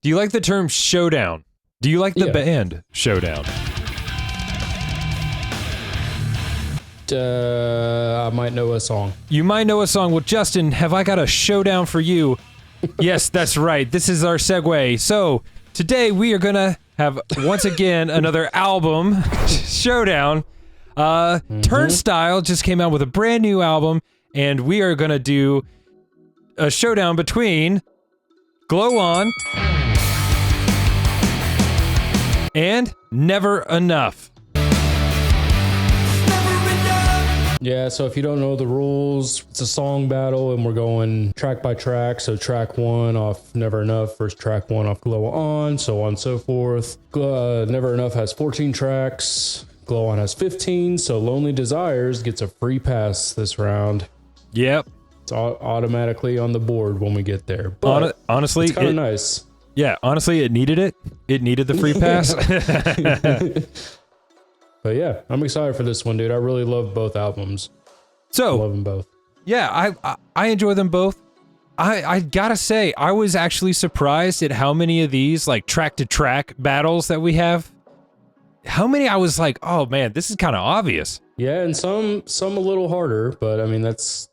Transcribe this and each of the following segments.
Do you like the term showdown? Do you like the band Showdown? I might know a song. You might know a song. Well, Justin, have I got a showdown for you? Yes, that's right. This is our segue. So, today we are going to have, once again, another album, Showdown. Turnstile just came out with a brand new album, and we are going to do a showdown between Glow On and Never Enough. Yeah, so if you don't know the rules, it's a song battle, and we're going track by track. So track 1 off Never Enough versus track 1 off Glow On, so on and so forth. Never Enough has 14 tracks. Glow On has 15, so Lonely Desires gets a free pass this round. Yep. It's automatically on the board when we get there. But honestly, it's kind of nice. Yeah, honestly, it needed it. It needed the free pass. But yeah, I'm excited for this one, dude. I really love both albums. So, I love them both. Yeah, I enjoy them both. I gotta say, I was actually surprised at how many of these, like, track-to-track battles that we have. How many I was like, oh man, this is kind of obvious. Yeah, and some a little harder, but I mean, it's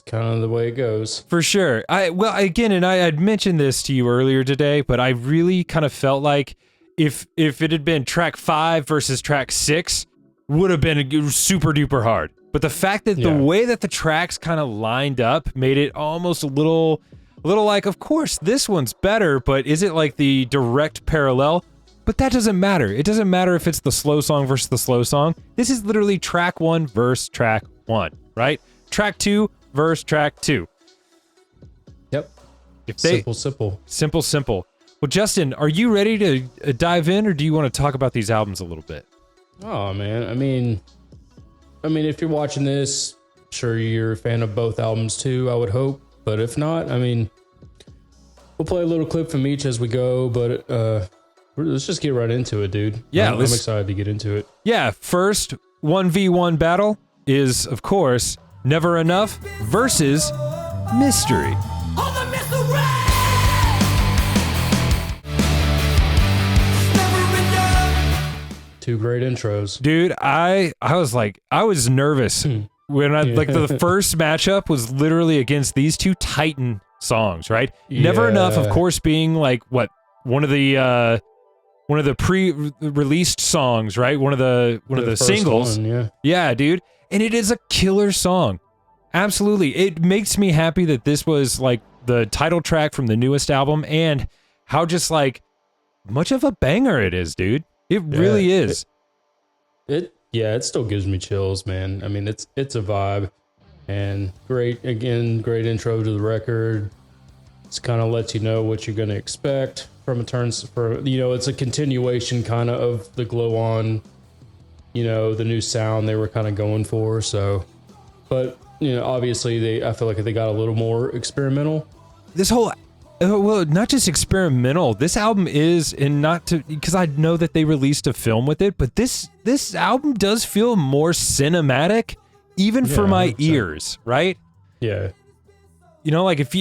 kind of the way it goes. For sure. Well, again, and I had mentioned this to you earlier today, but I really kind of felt like if it had been track 5 versus track 6, would have been super duper hard. But the fact that the way that the tracks kind of lined up made it almost a little like, of course, this one's better, but is it like the direct parallel? But that doesn't matter. It doesn't matter if it's the slow song versus the slow song. This is literally track 1 versus track 1, right? Track 2 versus track 2. Yep. Simple. Well, Justin, are you ready to dive in, or do you want to talk about these albums a little bit? Oh man, I mean, if you're watching this, sure you're a fan of both albums too, I would hope. But if not, I mean, we'll play a little clip from each as we go. But let's just get right into it, dude. Yeah, I'm excited to get into it. Yeah, first 1v1 battle is, of course, Never Enough versus Mystery. Two great intros. Dude, I was nervous when the first matchup was literally against these two Titan songs, right? Yeah. Never Enough, of course, being like one of the pre-released songs, right? One of the singles. Yeah, dude. And it is a killer song. Absolutely. It makes me happy that this was like the title track from the newest album, and how just like much of a banger it is, dude. It really is. It still gives me chills, man. I mean, it's a vibe, and great intro to the record. It's kind of lets you know what you're going to expect from it's a continuation kind of the Glow On, the new sound they were kind of going for. So, but obviously I feel like they got a little more experimental. This whole well, not just experimental. This album is, and not to, because I know that they released a film with it, but this album does feel more cinematic, even for my 100%. Ears, right? Yeah. Like if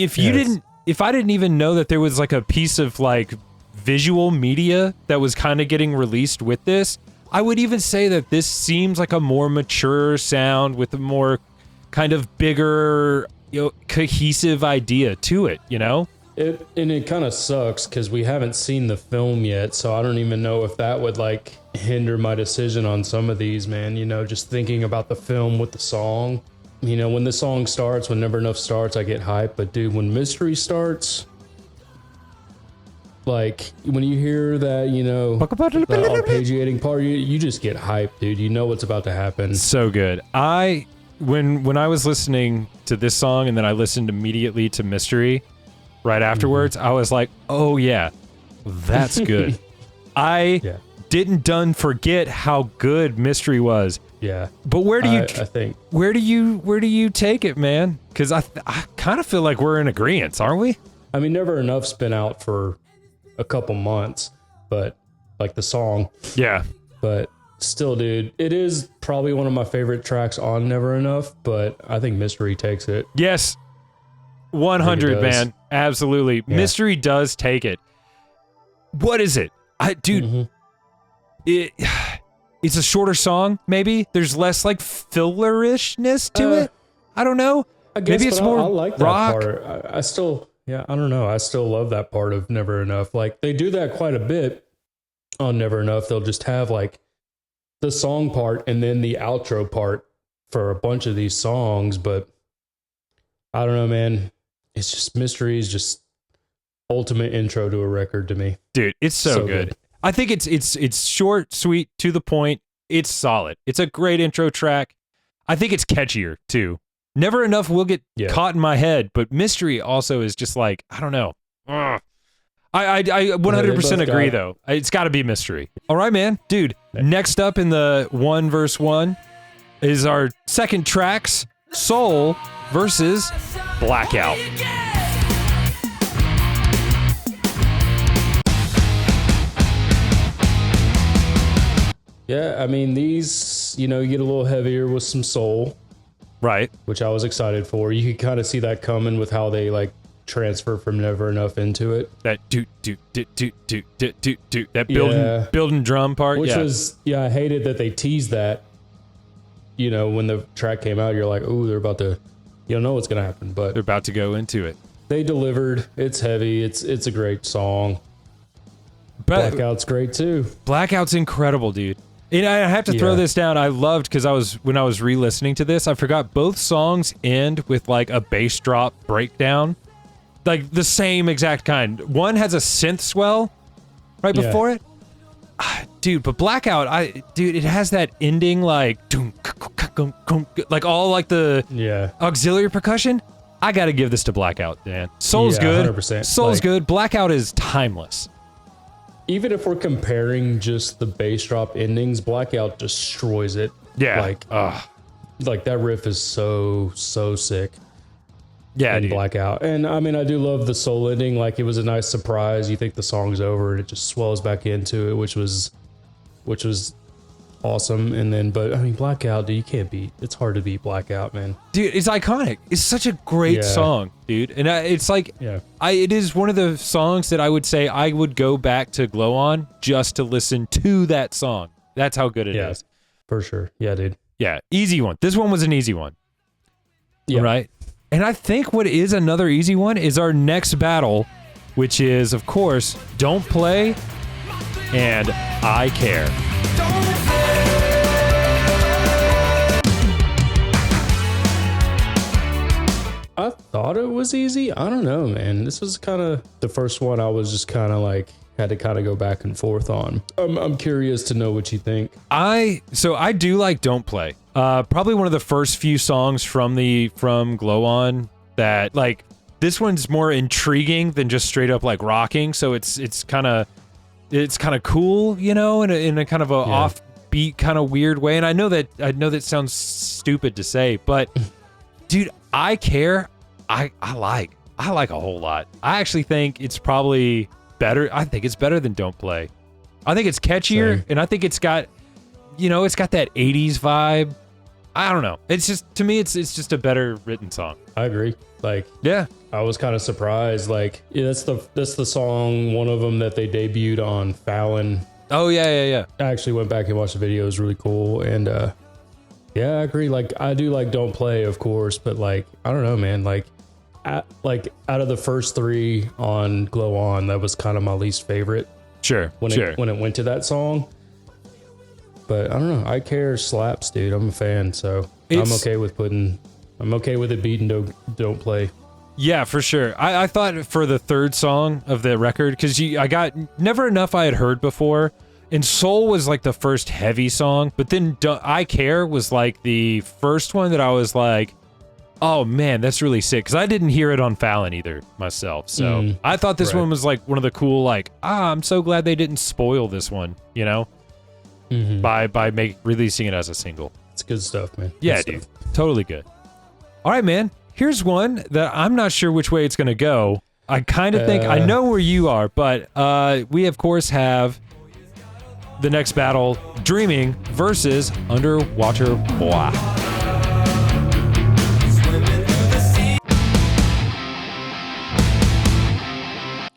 I didn't even know that there was like a piece of like visual media that was kind of getting released with this, I would even say that this seems like a more mature sound with a more kind of bigger, cohesive idea to it, It kind of sucks because we haven't seen the film yet, so I don't even know if that would like hinder my decision on some of these, man. Just thinking about the film with the song. When the song starts, when Never Enough starts, I get hyped. But dude, when Mystery starts, like when you hear that, the arpeggiating part, you just get hyped, dude. You know what's about to happen. So good. When I was listening to this song and then I listened immediately to Mystery right afterwards, I was like, oh yeah, that's good. I didn't forget how good Mystery was. Yeah. But where do you take it, man? Because I kind of feel like we're in agreement, aren't we? I mean, Never Enough's been out for a couple months, but like the song. Yeah. But still, dude, it is probably one of my favorite tracks on Never Enough, but I think Mystery takes it. Yes. 100, man. Absolutely. Yeah. Mystery does take it. What is it? Dude, it's a shorter song, maybe. There's less like fillerishness to it. I don't know. I guess, maybe it's more I like that rock. part. I still, I don't know. I still love that part of Never Enough. Like they do that quite a bit on Never Enough. They'll just have like the song part and then the outro part for a bunch of these songs. But I don't know, man. It's just Mystery is just ultimate intro to a record to me. Dude, it's so good. I think it's short, sweet, to the point. It's solid. It's a great intro track. I think it's catchier too. Never Enough will get caught in my head, but Mystery also is just like, I don't know. Ugh. I 100% agree though. It's got to be Mystery. All right, man. Dude, next up in the 1 vs. 1 is our second tracks, Soul versus Blackout. Yeah, I mean, these, you know, you get a little heavier with some soul. Right. Which I was excited for. You could kind of see that coming with how they like transfer from Never Enough into it. That that building drum part. Which was, I hated that they teased that. You know, when the track came out, you're like, oh, they're about to, you don't know what's going to happen, but they're about to go into it. They delivered. It's heavy. It's a great song. Blackout's great too. Blackout's incredible, dude. And I have to throw this down. I loved, because when I was re-listening to this, I forgot both songs end with like a bass drop breakdown, like the same exact kind. One has a synth swell right before it, dude. But Blackout, it has that ending like all like the auxiliary percussion. I got to give this to Blackout, man. Soul's good. 100%. Soul's good. Blackout is timeless. Even if we're comparing just the bass drop endings, Blackout destroys it. Yeah. Like that riff is so sick. Yeah, in Blackout. And I mean, I do love the soul ending. Like it was a nice surprise. You think the song's over and it just swells back into it, which was awesome. And then, but I mean, Blackout, dude, you can't beat. It's hard to beat Blackout, man. Dude, it's iconic. It's such a great song, dude. And it's like, it is one of the songs that I would say I would go back to Glow On just to listen to that song. That's how good it is. For sure. Yeah, dude. Yeah, easy one. This one was an easy one. Yeah. Right? And I think what is another easy one is our next battle, which is, of course, Don't Play and I Care. I thought it was easy. I don't know, man. This was kind of the first one I was just kind of like, had to kind of go back and forth on. I'm curious to know what you think. So I do like Don't Play. Probably one of the first few songs from Glow On that, like, this one's more intriguing than just straight up like rocking. So it's kind of cool, you know, in a kind of a offbeat kind of weird way. And I know that sounds stupid to say, but dude, I Care. I like a whole lot. I actually think it's probably better. I think it's better than Don't Play. I think it's catchier, and I think it's got that 80s vibe. I don't know. It's just, to me, it's just a better written song. I agree. Like, I was kind of surprised. Like, that's the song, one of them that they debuted on Fallon. Oh yeah. I actually went back and watched the video. It was really cool. And I agree. Like, I do like Don't Play, of course, but like, I don't know, man. Like, out of the first three on Glow On, that was kind of my least favorite. Sure. When it went to that song. But I don't know. I Care slaps, dude. I'm a fan, so I'm okay with it beating Don't Play. Yeah, for sure. I thought for the third song of the record, because I got Never Enough I had heard before, and Soul was like the first heavy song, but then I Care was like the first one that I was like, oh man, that's really sick, because I didn't hear it on Fallon either myself. So I thought this one was like one of the cool, like, I'm so glad they didn't spoil this one, you know? By releasing it as a single. It's good stuff, man. Yeah, dude. Totally good. All right, man. Here's one that I'm not sure which way it's going to go. I kind of think I know where you are, but we of course have the next battle, Dreaming versus Underwater Boy.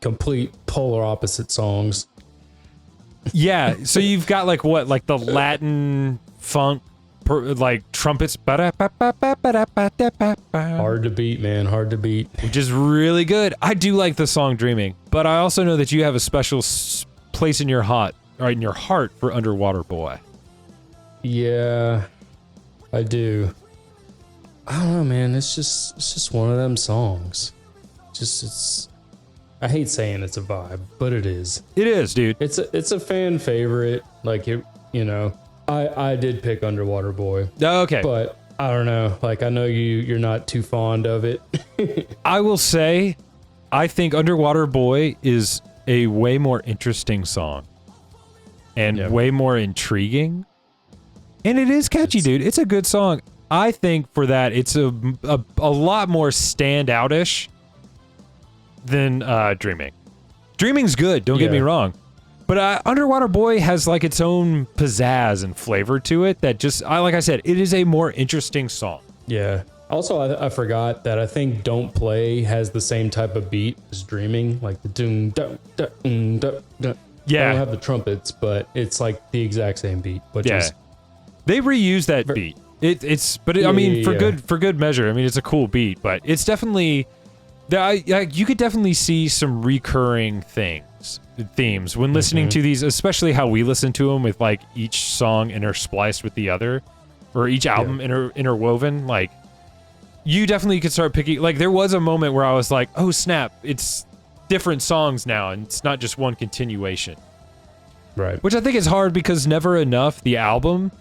Complete polar opposite songs. Yeah, so you've got like what, like the Latin funk, like trumpets, Hard to beat, man. Hard to beat. which is really good. I do like the song "Dreaming," but I also know that you have a special place in your heart for Underwater Boy. Yeah, I do. I don't know, man. It's just one of them songs. I hate saying it's a vibe, but it is. It is, dude. It's a fan favorite. Like I did pick Underwater Boy. Okay, But I don't know. Like, I know you're not too fond of it. I will say, I think Underwater Boy is a way more interesting song and way more intriguing. And it is catchy, dude. It's a good song. I think for that, it's a lot more standout-ish than Dreaming. Dreaming's good, don't get me wrong. But Underwater Boy has like its own pizzazz and flavor to it that just, like I said, it is a more interesting song. Yeah. Also, I forgot that I think Don't Play has the same type of beat as Dreaming, like the doom, dum, dum, dum, dum. Yeah. I don't have the trumpets, but it's like the exact same beat, which is... They reuse that beat. I mean, for good measure. I mean, it's a cool beat, but it's definitely... you could definitely see some recurring themes when listening to these, especially how we listen to them with like each song interspliced with the other, or each album interwoven. Like, you definitely could start picking. Like, there was a moment where I was like, "Oh snap! It's different songs now, and it's not just one continuation." Right. Which I think is hard because Never Enough, the album,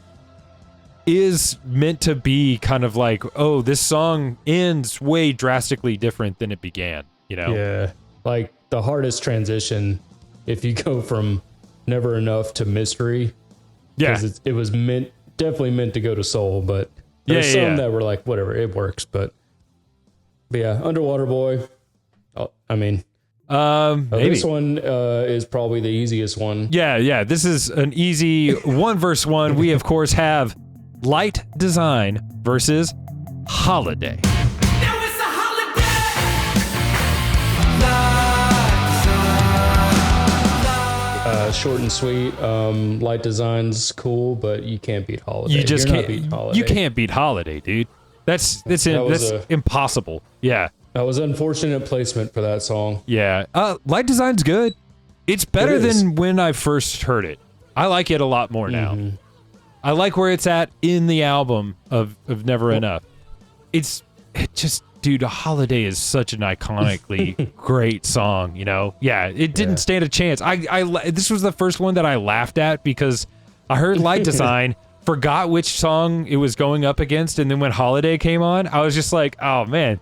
is meant to be kind of like, oh, this song ends way drastically different than it began, you know? Yeah. Like, the hardest transition, if you go from Never Enough to Mystery. Yeah. Because it was definitely meant to go to Soul, but there's some that were like, whatever, it works. But yeah, Underwater Boy. I mean, maybe. This one is probably the easiest one. Yeah. This is an easy 1v1. We, of course, have Light Design versus Holiday. Short and sweet. Light Design's cool, but you can't beat Holiday. You just can't beat Holiday. You can't beat Holiday, dude. That's impossible. Yeah. That was unfortunate placement for that song. Yeah. Light Design's good. It's better than when I first heard it. I like it a lot more now. Mm-hmm. I like where it's at in the album of Never Enough. It just, dude, Holiday is such an iconically great song, you know? Yeah, it didn't stand a chance. This was the first one that I laughed at because I heard Light Design, forgot which song it was going up against, and then when Holiday came on, I was just like, oh, man.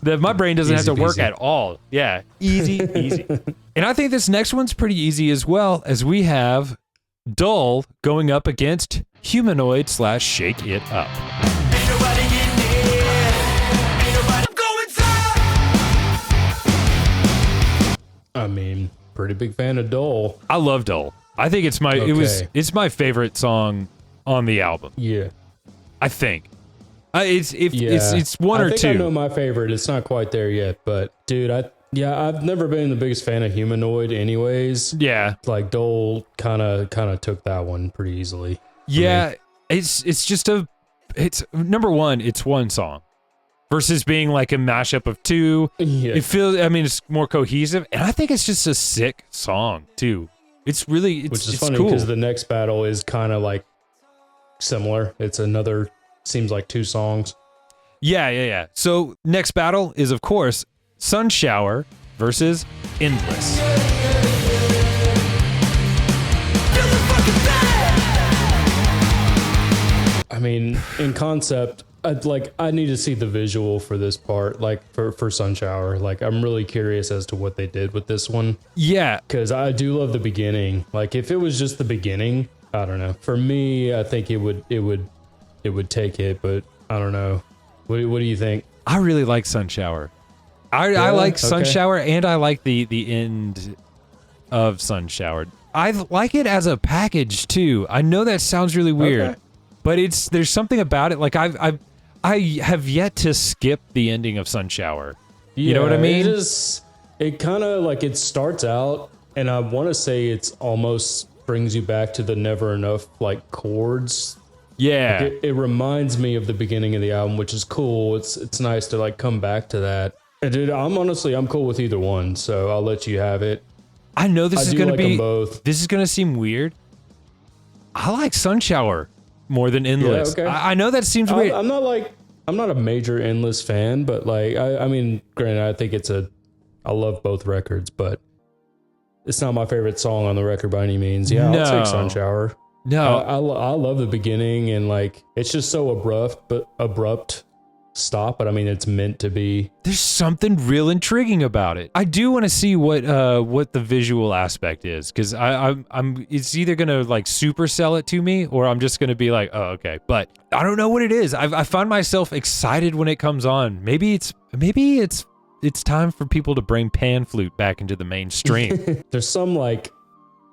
My brain doesn't have to work at all. Yeah, easy. And I think this next one's pretty easy as well, as we have Dull going up against Humanoid / Shake It Up. I mean, pretty big fan of Dull. I love Dull. I think it's my favorite song on the album. Yeah, I think. It's one or two. I know my favorite. It's not quite there yet, but dude, I've never been the biggest fan of Humanoid anyways. Yeah. Like Dole kind of took that one pretty easily. Yeah. It's number one, it's one song versus being like a mashup of two. Yeah. It's more cohesive, and I think it's just a sick song too. Which is funny because cool. The next battle is kind of like similar. It's another, seems like two songs. Yeah. So next battle is, of course, Sun Shower versus Endless. I mean, in concept, I need to see the visual for this part, like for Sun Shower. Like, I'm really curious as to what they did with this one. Yeah. Because I do love the beginning. Like, if it was just the beginning, I don't know. For me, I think it would take it, but I don't know. What do you think? I really like Sun Shower. I like Sun Shower, and I like the end of Sun Shower. I like it as a package too. I know that sounds really weird, but there's something about it. Like I have yet to skip the ending of Sun Shower. You know what I mean? It kind of like, it starts out, and I want to say it's almost brings you back to the never enough like chords. Yeah. Like it reminds me of the beginning of the album, which is cool. It's nice to like come back to that. And dude, I'm cool with either one, so I'll let you have it. I know this is gonna be both. This is gonna seem weird. I like Sun Shower more than Endless. Yeah, okay. I know that seems weird. I'm not a major Endless fan, but like I mean, granted, I think I love both records, but it's not my favorite song on the record by any means. Yeah, No. I'll take Sun Shower. No. I love the beginning, and like it's just so abrupt stop, but I mean it's meant to be. There's something real intriguing about it. I do want to see what the visual aspect is, because I'm it's either gonna like super sell it to me, or I'm just gonna be like, oh, okay. But I don't know what it is. I find myself excited when it comes on. Maybe it's time for people to bring pan flute back into the mainstream. There's some like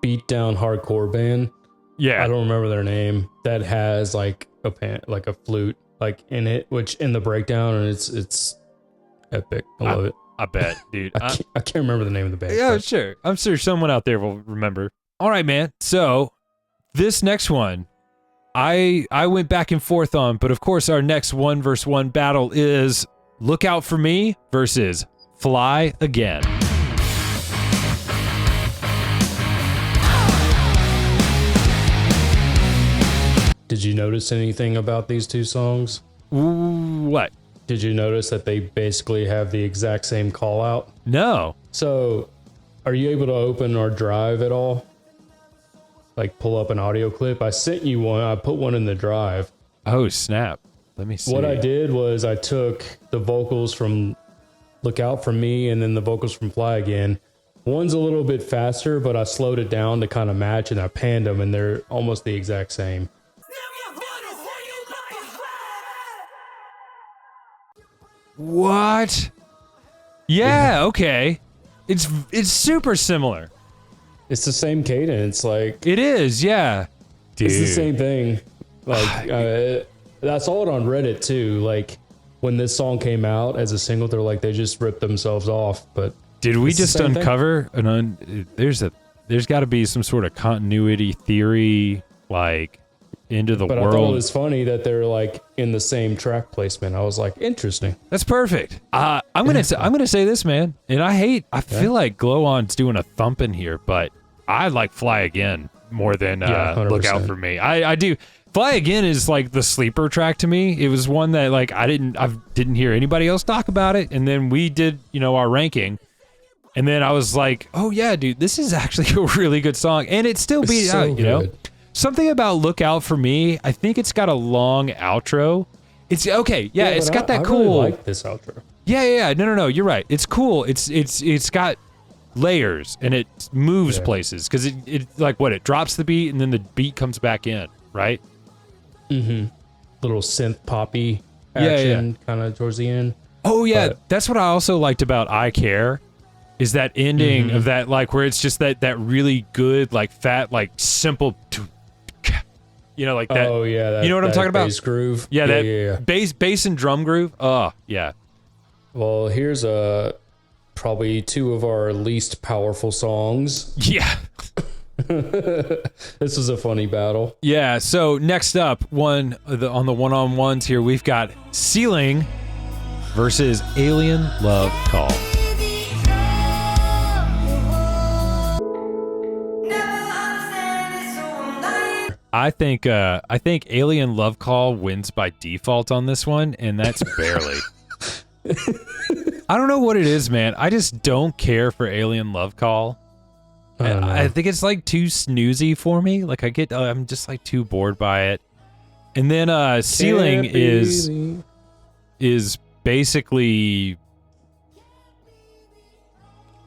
beat down hardcore band. Yeah, I don't remember their name, that has like a flute like in it, which in the breakdown, and it's epic. I love it. I bet, dude. I can't remember the name of the band. Yeah, but. sure. I'm sure someone out there will remember. All right, man. So this next one, I went back and forth on, but of course our next 1v1 battle is Look Out For Me versus Fly Again. Did you notice anything about these two songs? What? Did you notice that they basically have the exact same call out? No. So, are you able to open our drive at all? Like pull up an audio clip? I sent you one. I put one in the drive. Oh, snap. Let me see. What I did was I took the vocals from Look Out For Me and then the vocals from Fly Again. One's a little bit faster, but I slowed it down to kind of match, and I panned them, and they're almost the exact same. What? Yeah, okay. It's super similar. It's the same cadence, like It is, yeah. Dude. it's the same thing. Like I saw it on Reddit too. Like when this song came out as a single, they're like they just ripped themselves off. But Did we it's the just same thing. uncover there's got to be some sort of continuity theory, like into the But I thought it world. was funny that they're like in the same track placement. I was like, interesting. That's perfect. I'm gonna say this, man, and I feel like Glow On's doing a thump in here, but I like Fly Again more than Yeah, Look Out 100%. For Me. I do. Fly Again is like the sleeper track to me. It was one that like I didn't hear anybody else talk about it, and then we did our ranking, and then I was like, oh yeah, dude, this is actually a really good song, and it still beat so out, you know. good. Something about Look Out For Me, I think it's got a long outro. It's okay, yeah, it's but got that I cool. really like this outro. Yeah. No, you're right. It's cool. It's got layers and it moves places because it like what it drops the beat and then the beat comes back in, right? Little synth poppy Yeah. action kind of towards the end. Oh yeah, But- that's what I also liked about I Care, is that ending of that like where it's just that really good like fat like simple, like that. Oh yeah, that, you know what I'm that talking about? bass groove. Yeah, that yeah. bass and drum groove. Oh yeah. Well, here's probably two of our least powerful songs. Yeah. This was a funny battle. Yeah, so next up, on the one-on-ones here, we've got Ceiling versus Alien Love Call. I think Alien Love Call wins by default on this one, and that's barely. I don't know what it is, man. I just don't care for Alien Love Call. I think it's like too snoozy for me. Like I'm just like too bored by it. And then Ceiling is basically,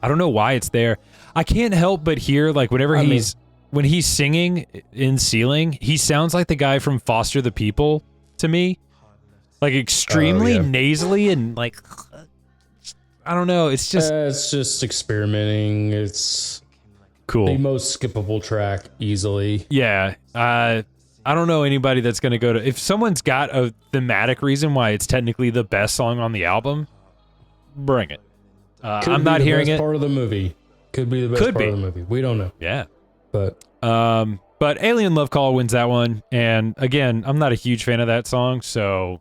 I don't know why it's there. I can't help but hear like whenever when he's singing in Ceiling, he sounds like the guy from Foster the People to me. Like extremely nasally and like I don't know, it's just experimenting. It's cool. the most skippable track easily. Yeah. I don't know anybody that's going to go to... If someone's got a thematic reason why it's technically the best song on the album, bring it. I'm not hearing it. Part of the movie. Could be the best part of the movie. We don't know. Yeah. But But Alien Love Call wins that one. And again, I'm not a huge fan of that song, so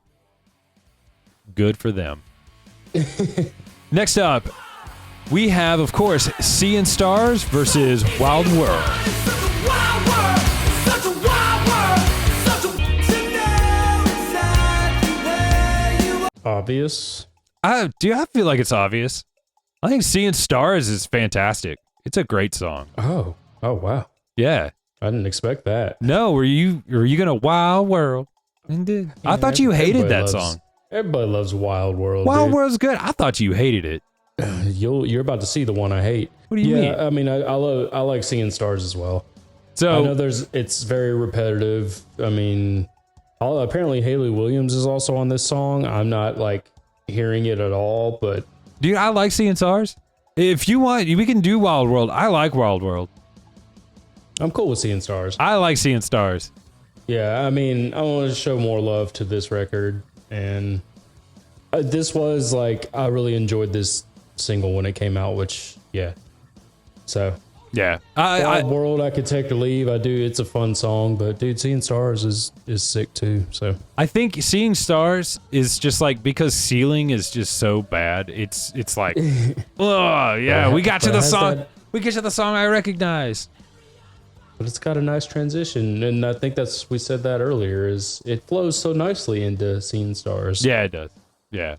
good for them. Next up, we have, of course, Seeing Stars versus Wild World. obvious. I feel like it's obvious. I think Seeing Stars is fantastic. It's a great song. Oh wow. Yeah. I didn't expect that. No, were you gonna Wild World? I thought you hated that song. Everybody loves Wild World. Wild dude. World's good. I thought you hated it. You're about to see the one I hate. What do you mean? I mean, I like Seeing Stars as well. So I know it's very repetitive. I mean, apparently Haley Williams is also on this song. I'm not like hearing it at all, but dude, I like Seeing Stars. If you want, we can do Wild World. I like Wild World. I'm cool with Seeing Stars. I like Seeing Stars. Yeah, I mean, I want to show more love to this record, and this was like I really enjoyed this single when it came out. Which, yeah, so Yeah, Wild World, I could take or leave. I do. It's a fun song, but dude, Seeing Stars is sick too. So I think Seeing Stars is just like, because Ceiling is just so bad. It's like, oh yeah, we got to the song. We get to the song I recognize. But it's got a nice transition, and I think we said that earlier. Is it flows so nicely into Seeing Stars? Yeah, it does. Yeah.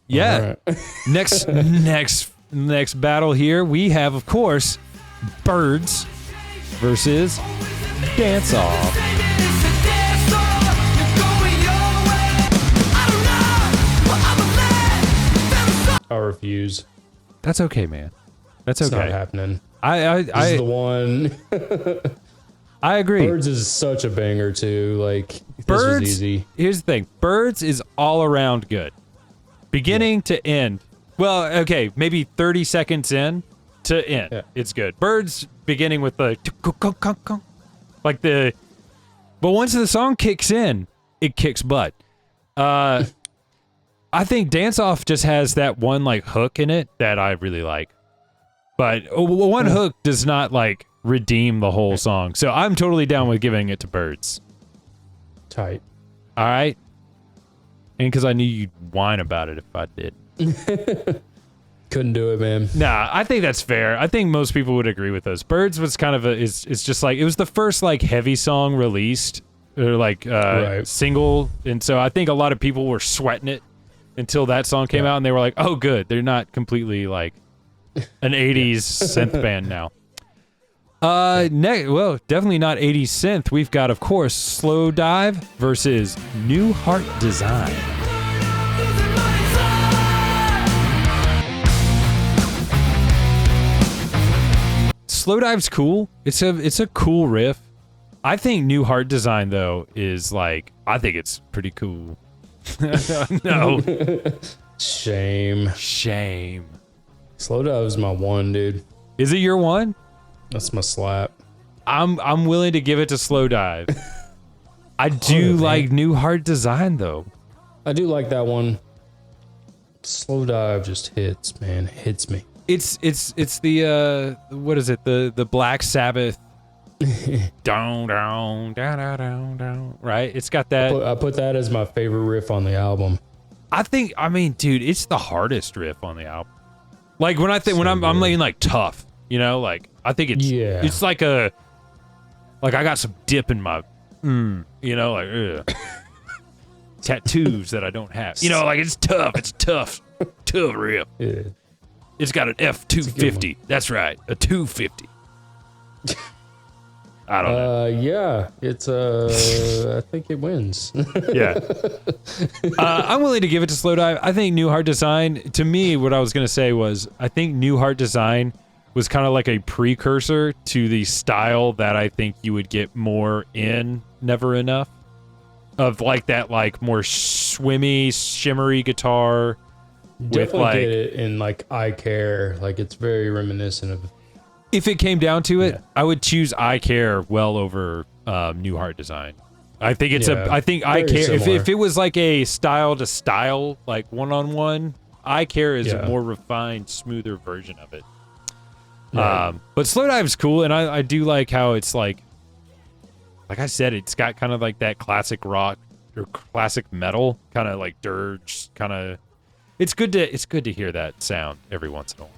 Yeah. Right. Next battle here, we have, of course, Birds versus Dance Off. I refuse. That's okay, man. That's It's okay. not happening. I This is the one. I agree. Birds is such a banger too. Like Birds, this was easy. Here's the thing. Birds is all around good. Beginning to end. Well, okay, maybe 30 seconds in to end. Yeah. It's good. Birds beginning with the like the, but once the song kicks in, it kicks butt. I think Dance Off just has that one like hook in it that I really like. But one hook does not like redeem the whole song. So I'm totally down with giving it to Birds. Tight. All right. And because I knew you'd whine about it if I did. Couldn't do it, man. Nah, I think that's fair. I think most people would agree with us. Birds was kind of it's just like, it was the first like heavy song released, or like Right. single. And so I think a lot of people were sweating it until that song came out, and they were like, oh, good. They're not completely like an 80s synth band now. Well, definitely not 80s synth. We've got, of course, Slow Dive versus New Heart Design. Slow Dive's cool. It's a cool riff. I think New Heart Design though is like, I think it's pretty cool. No. Shame. Slowdive is my one, dude. Is it your one? That's my slap. I'm willing to give it to Slow Dive. I do like New Heart Design though. I do like that one. Slowdive just hits, man. Hits me. It's the what is it? The Black Sabbath down down down down down down, right? It's got that. I put that as my favorite riff on the album. I mean, dude, it's the hardest riff on the album. Like when I'm laying like tough, you know, like I think it's like I got some dip in my you know, like tattoos that I don't have. You know, like it's tough riff. Yeah. It's got an F250. That's right, a 250. I don't know. Yeah, it's I think it wins. Yeah. I'm willing to give it to Slow Dive. I think New Heart Design, to me, what I was going to say was, I think New Heart Design was kind of like a precursor to the style that I think you would get more in Never Enough. Of like that, like more swimmy, shimmery guitar. Definitely with get it in like I Care. Like it's very reminiscent of. If it came down to it, I would choose I Care well over New Heart Design. I think it's I think I Care. If it was like a style to style, like one-on-one, I Care is a more refined, smoother version of it. Right. But Slowdive's cool, and I do like how it's like I said, it's got kind of like that classic rock or classic metal kind of like dirge kind of. It's good to hear that sound every once in a while.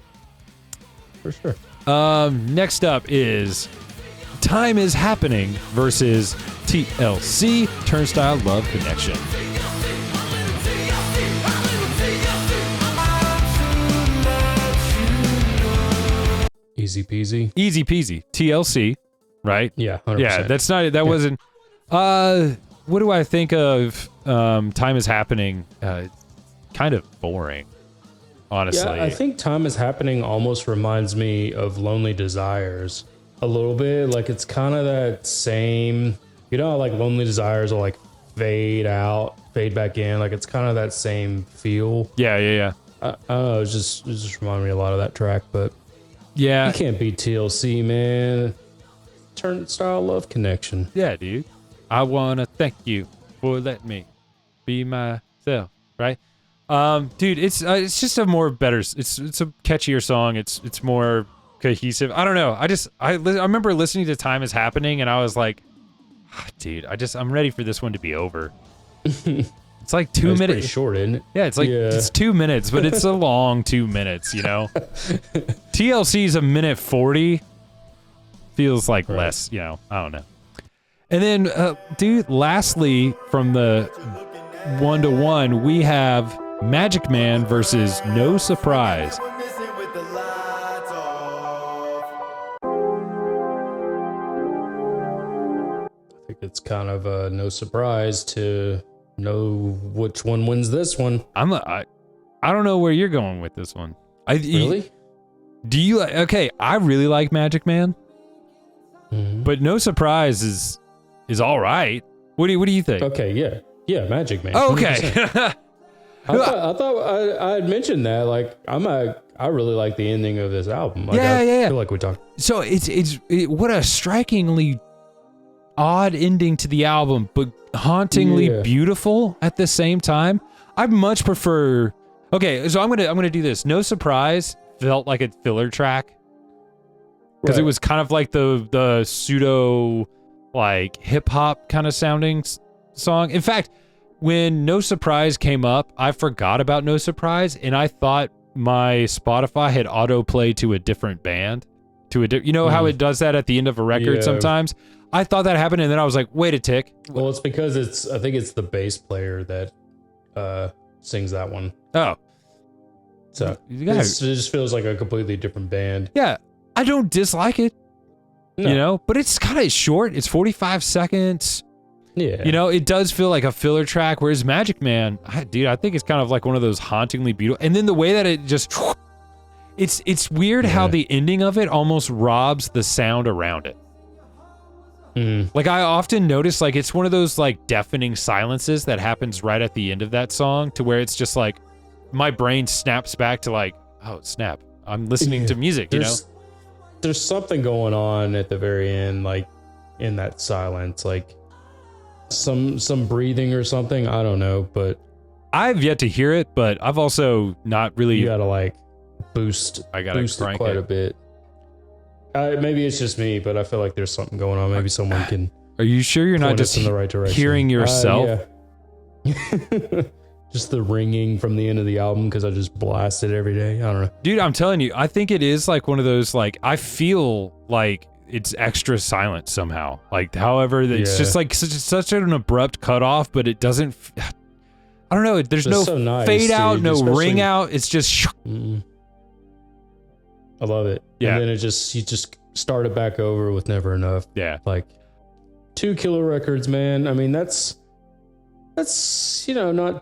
For sure. Next up is Time Is Happening versus T.L.C. Turnstile Love Connection. Easy peasy. Easy peasy. TLC, right? Yeah, 100%. Yeah, that's not that wasn't what do I think of Time Is Happening? Kind of boring, honestly. Yeah, I think Time Is Happening almost reminds me of Lonely Desires a little bit. Like it's kind of that same, you know, how, like Lonely Desires will like fade out, fade back in. Like it's kind of that same feel. Yeah. I don't know. It just reminded me a lot of that track, but Yeah. you can't beat TLC, man. Turnstile Love Connection. Yeah, dude. I wanna thank you for letting me be myself, right? Dude, it's just a more better. It's a catchier song. It's more cohesive. I don't know. I remember listening to Time Is Happening, and I was like, dude, I'm ready for this one to be over. It's like 2 It's minutes. pretty short, isn't it? Yeah, it's like it's 2 minutes, but it's a long 2 minutes. You know, TLC's a minute 40. Feels like less. You know, I don't know. And then, dude, lastly, from the 1-to-1, we have Magic Man versus No Surprise. I think it's kind of no surprise to know which one wins this one. I don't know where you're going with this one. Really? Do you like? Okay, I really like Magic Man, but No Surprise is all right. What do you think? Okay, yeah, Magic Man. Oh, okay. 100%. I thought I had mentioned that. Like, I really like the ending of this album. Like, Yeah. I feel like we talked. So it's what a strikingly odd ending to the album, but hauntingly beautiful at the same time. I much prefer. Okay, so I'm gonna do this. No Surprise felt like a filler track because it was kind of like the pseudo like hip hop kind of sounding song. In fact, when No Surprise came up, I forgot about No Surprise, and I thought my Spotify had autoplay to a different band, you know how it does that at the end of a record sometimes. I thought that happened, and then I was like, wait a tick. Well, it's because I think it's the bass player that sings that one. Oh, So it just feels like a completely different band. yeah, I don't dislike it, No. you know, but it's kind of short. It's 45 seconds. Yeah. You know, it does feel like a filler track, whereas Magic Man, I think it's kind of like one of those hauntingly beautiful. And then the way that it just, it's weird how the ending of it almost robs the sound around it. Like I often notice, like it's one of those like deafening silences that happens right at the end of that song, to where it's just like my brain snaps back to like, oh snap, I'm listening to music. You know, there's something going on at the very end, like in that silence, like some breathing or something. I don't know, but I've yet to hear it, but I've also not really. You gotta like boost. I gotta boost crank it quite it a bit. Maybe it's just me, but I feel like there's something going on. Maybe someone can. Are you sure you're not just in the right direction? Hearing yourself? Yeah. Just the ringing from the end of the album because I just blast it every day. I don't know. Dude, I'm telling you, I think it is like one of those, like, I feel like it's extra silent somehow. Like, however, it's just like such an abrupt cutoff, but it doesn't. I don't know. There's no so nice, fade out, dude, no especially- ring out. It's just. I love it. Yeah. And then you just start it back over with Never Enough. Yeah. Like 2 killer records, man. I mean, that's not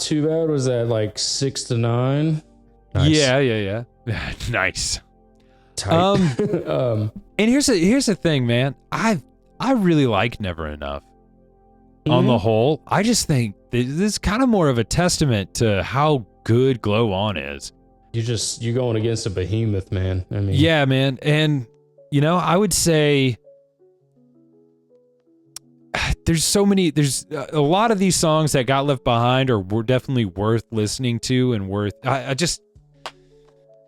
too bad. Was that like 6 to 9? Nice. Yeah. Nice. Tight. And here's the thing, man. I really like Never Enough. On the whole, I just think this is kind of more of a testament to how good Glow On is. You're going against a behemoth, man. I mean, Yeah, man. And, I would say there's a lot of these songs that got left behind were definitely worth listening to and worth,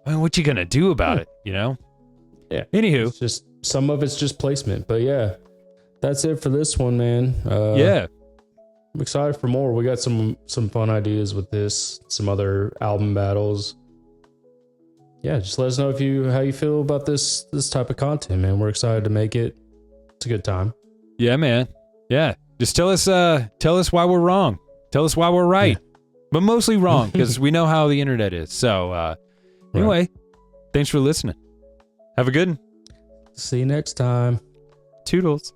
what you gonna do about it, you know? Yeah. Anywho, It's just some of it's just placement, but yeah, that's it for this one, man. yeah. I'm excited for more. We got some fun ideas with this, some other album battles. Yeah, just let us know how you feel about this type of content, man. We're excited to make it. It's a good time. Yeah, man. Yeah. Just tell us why we're wrong. Tell us why we're right. Yeah. But mostly wrong, because we know how the internet is. So anyway, thanks for listening. Have a good one. See you next time. Toodles.